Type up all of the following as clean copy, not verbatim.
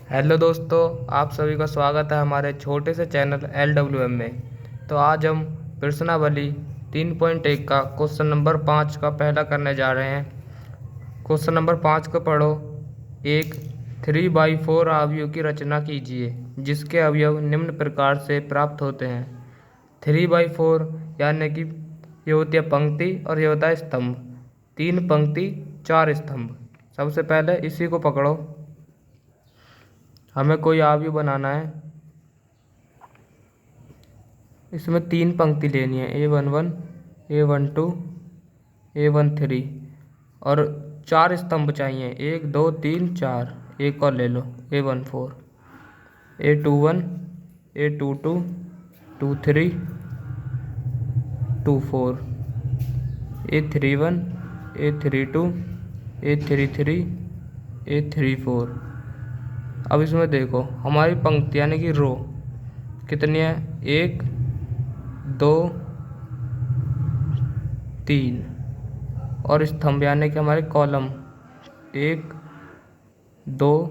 Hello दोस्तों, आप सभी का स्वागत है हमारे छोटे से चैनल LWM में। तो आज हम प्रश्नावली 3.1 का क्वेश्चन नंबर 5 का पहला करने जा रहे हैं। क्वेश्चन नंबर 5 को पढ़ो। एक 3/4 अवयव की रचना कीजिए जिसके अवयव निम्न प्रकार से प्राप्त होते हैं। 3/4 यानी कि ये होती है पंक्ति और ये होता है स्तंभ। 3 पंक्ति 4 स्तंभ। सबसे पहले इसी को पकड़ो। हमें कोई अवयव बनाना है। इसमें 3 पंक्ति लेनी है, A11, A12, A13 और 4 स्तंभ चाहिए, 1 2 3 4। एक और ले लो, A14, A21, A22, 23, 24, A31, A32, A33, A34। अब इसमें देखो हमारी पंक्ति यानी कि रो कितनी है, 1 2 3 और स्तंभ यानी कि हमारे कॉलम 1 2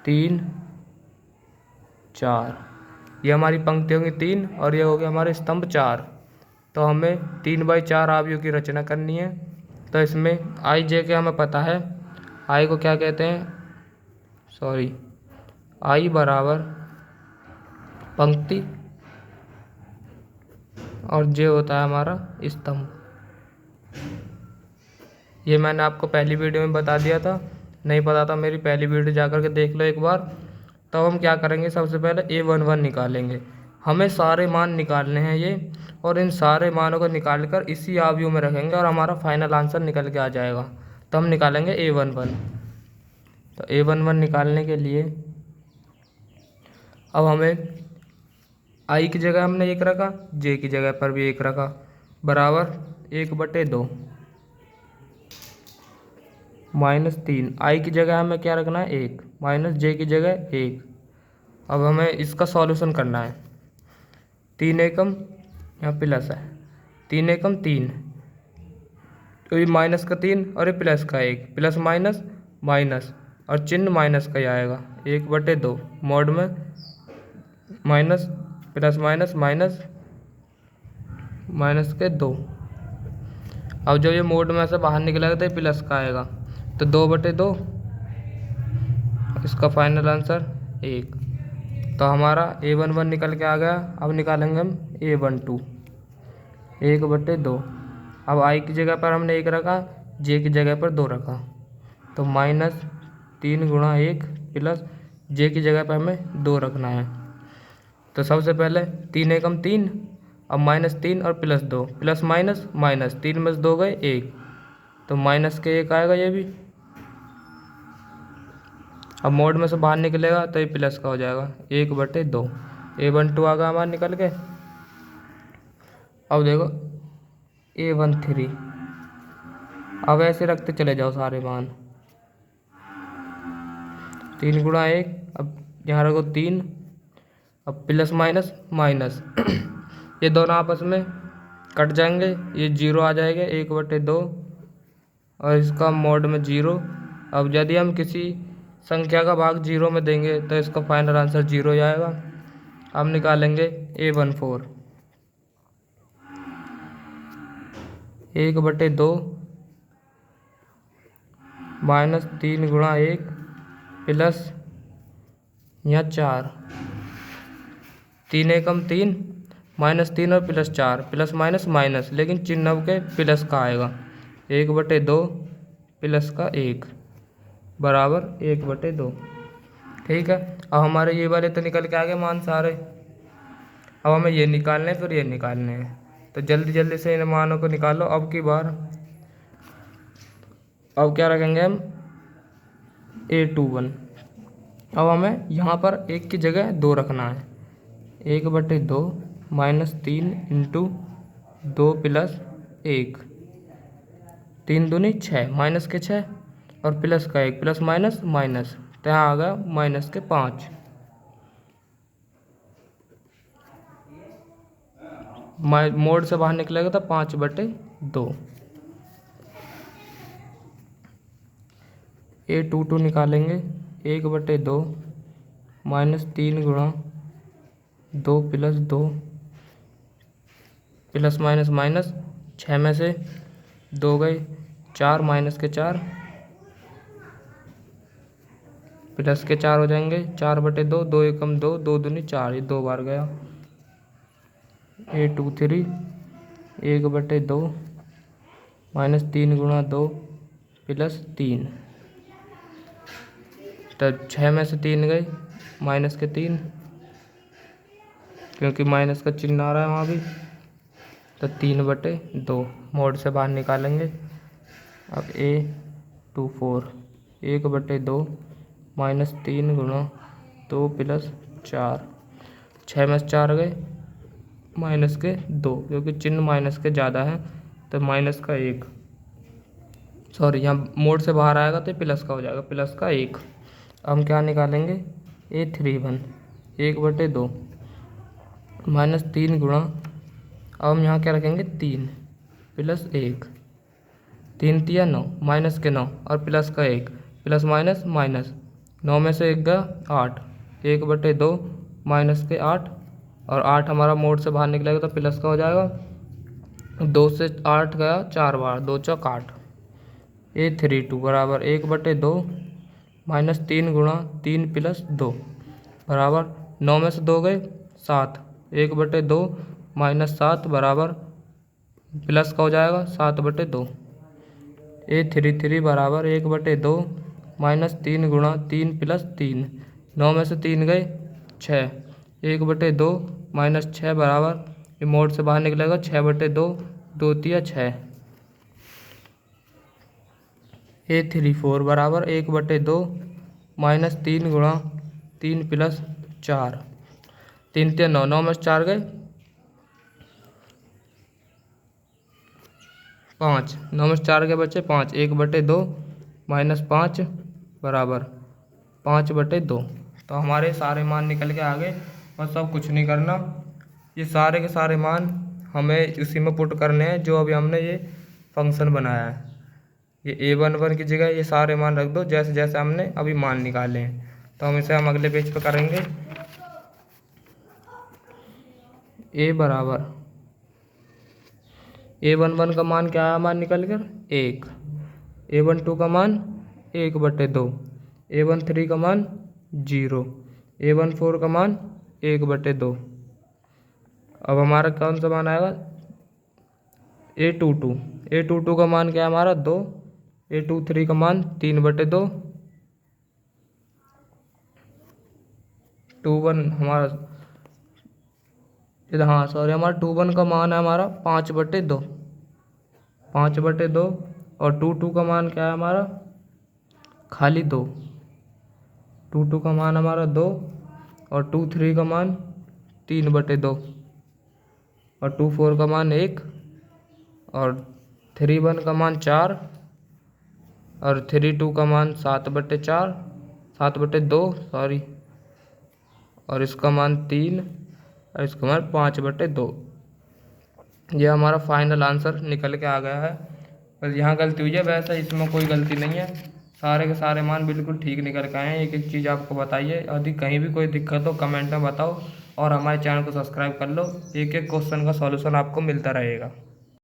3 4। ये हमारी पंक्ति होगी 3 और ये हो गया हमारे स्तंभ 4। तो हमें 3/4 अवयव की रचना करनी है। तो इसमें आई जे के हमें पता है। आई को क्या कहते हैं, आई बराबर पंक्ति और जे होता है हमारा स्तंभ। ये मैंने आपको पहली वीडियो में बता दिया था, नहीं पता था मेरी पहली वीडियो जाकर के देख लो एक बार। तो हम क्या करेंगे, सबसे पहले A11 निकालेंगे। हमें सारे मान निकालने हैं ये, और इन सारे मानों को निकाल कर इसी अवयव में रखेंगे और हमारा फाइनल आंसर निकल के आ जाएगा। तो हम निकालेंगे A11। तो A11 निकालने के लिए अब हमें आई की जगह हमने 1 रखा, जे की जगह पर भी 1 रखा, बराबर 1/2 -3। आई की जगह हमें क्या रखना है, 1 माइनस जे की जगह 1। अब हमें इसका सॉल्यूशन करना है। 3 एकम यहाँ प्लस है, 3 एकम 3, तो ये माइनस का 3 और ये प्लस का 1, प्लस माइनस माइनस और चिन्ह माइनस का ही आएगा। 1/2 मोड में minus plus minus minus minus के 2। अब जब ये मोड में से बाहर निकलेगा तो ये प्लस का आएगा, तो 2/2 इसका फाइनल आंसर 1। तो हमारा A11 निकल के आ गया। अब निकालेंगे हम A12, 1/2। अब आई की जगह पर हमने 1 रखा, जे की जगह पर 2 रखा, तो -3 गुणा 1 प्लस जे की जगह पर हमें 2 रखना है। तो सबसे पहले 3 एकम 3, अब -3 और +2, प्लस माइनस माइनस, 3 में से 2 गए 1, तो माइनस के 1 आएगा ये भी। अब मोड में से बाहर निकलेगा तो ये प्लस का हो जाएगा, 1/2। A12 आ गया हमारा निकल के। अब देखो A13। अब ऐसे रखते चले जाओ सारे मान, 3 गुणा 1, अब यहाँ रखो 3, अब प्लस माइनस माइनस ये दोनों आपस में कट जाएंगे, ये 0 आ जाएगा, 1/2 और इसका मोड में 0। अब यदि हम किसी संख्या का भाग 0 में देंगे तो इसका फाइनल आंसर 0 ही आएगा। अब निकालेंगे A14, 1/2 -3 गुणा 1 प्लस यहाँ 4, 3 एकम 3, -3 और +4, प्लस माइनस माइनस, लेकिन चिन्ह के प्लस का आएगा, 1/2 प्लस का 1 बराबर 1/2। ठीक है। अब हमारे ये वाले तो निकल के आ गए मान सारे। अब हमें ये निकालने हैं, फिर ये निकालने हैं। तो जल्दी जल्दी से इन मानों को निकालो अब की बार। अब क्या रखेंगे हम, A21। अब हमें यहाँ पर 1 की जगह 2 रखना है, 1/2 -3 इंटू 2 प्लस 1, 3 दूनी 6, माइनस के 6 और प्लस का 1, प्लस माइनस माइनस, तो यहाँ आ गया माइनस के 5। मोड से बाहर निकलेगा तो 5/2। A22 निकालेंगे। 1/2 माइनस 3 गुणा 2 प्लस 2 प्लस माइनस माइनस 6 में से 2 गए 4 माइनस के 4 प्लस के 4 हो जाएंगे 4/2 2 एकम 2 2 दूनी 4 ये 2 बार गया 823 1/2 माइनस 3 गुणा 2 प्लस 3 तब 6 में से 3 गए माइनस के 3 क्योंकि माइनस का चिन्ह आ रहा है वहाँ भी तो 3/2 मोड से बाहर निकालेंगे। अब A24 1/2 माइनस 3 गुणा 2 प्लस 4 6 में से 4 गए माइनस के 2 क्योंकि चिन्ह माइनस के ज़्यादा है तो माइनस का 1 सॉरी यहाँ मोड से बाहर आएगा तो प्लस का हो जाएगा प्लस का 1। हम क्या निकालेंगे A31 1/2 माइनस 3 गुणा अब हम यहाँ क्या रखेंगे 3 प्लस 1 3 तिया 9 माइनस के 9 और प्लस का 1 प्लस माइनस माइनस 9 में से 1 गया 8 1/2 माइनस के 8 और 8 हमारा मोड से बाहर निकलेगा तो प्लस का हो जाएगा 2 से 8 गया 4 बार 2 चौक 8 A32 बराबर 1/2 माइनस 3 गुणा 3 प्लस 2 बराबर 9 में से 2 गए 7 1/2 माइनस 7 बराबर प्लस का हो जाएगा 7/2 A33 बराबर 1/2 माइनस 3 गुणा 3 प्लस 3 9 में से 3 गए 6 1/2 माइनस 6 बराबर ये मोड से बाहर निकलेगा 6/2 2 तिया 6 A34 बराबर 1/2 माइनस 3 गुणा 3 प्लस 4 3 तिया 9 9 में से 4 गए 5 9 में से 4 के बच्चे 5 1/2 माइनस 5 बराबर 5/2 तो हमारे सारे मान निकल के आ गए और सब कुछ नहीं करना ये सारे के सारे मान हमें इसी में पुट करने हैं जो अभी हमने ये फंक्शन बनाया है। ये A11 की जगह ये सारे मान रख दो जैसे जैसे हमने अभी मान निकाले हैं। तो हम इसे अगले पेज पे करेंगे। A बराबर A11 का मान क्या आया मान निकल कर 1 A12 का मान 1/2 A13 का मान 0 A14 का मान 1/2। अब हमारा कौन सा मान आएगा A22 का मान क्या है हमारा 2 A23 का मान 3/2 21 हमारा हाँ सॉरी हमारा 21 का मान है हमारा 5/2 और 22 का मान क्या है हमारा खाली 2 22 का मान हमारा 2 और 23 का मान 3/2 और 24 का मान 1 और 31 का मान 4 और 32 का मान 7/2 सॉरी और इसका मान 3 और इसका मान 5/2। यह हमारा फाइनल आंसर निकल के आ गया है। बस यहाँ गलती हुई है वैसे इसमें कोई गलती नहीं है सारे के सारे मान बिल्कुल ठीक निकल के आए हैं। एक एक चीज़ आपको बताइए यदि कहीं भी कोई दिक्कत हो कमेंट में बताओ और हमारे चैनल को सब्सक्राइब कर लो। एक एक क्वेश्चन का सॉल्यूशन आपको मिलता रहेगा।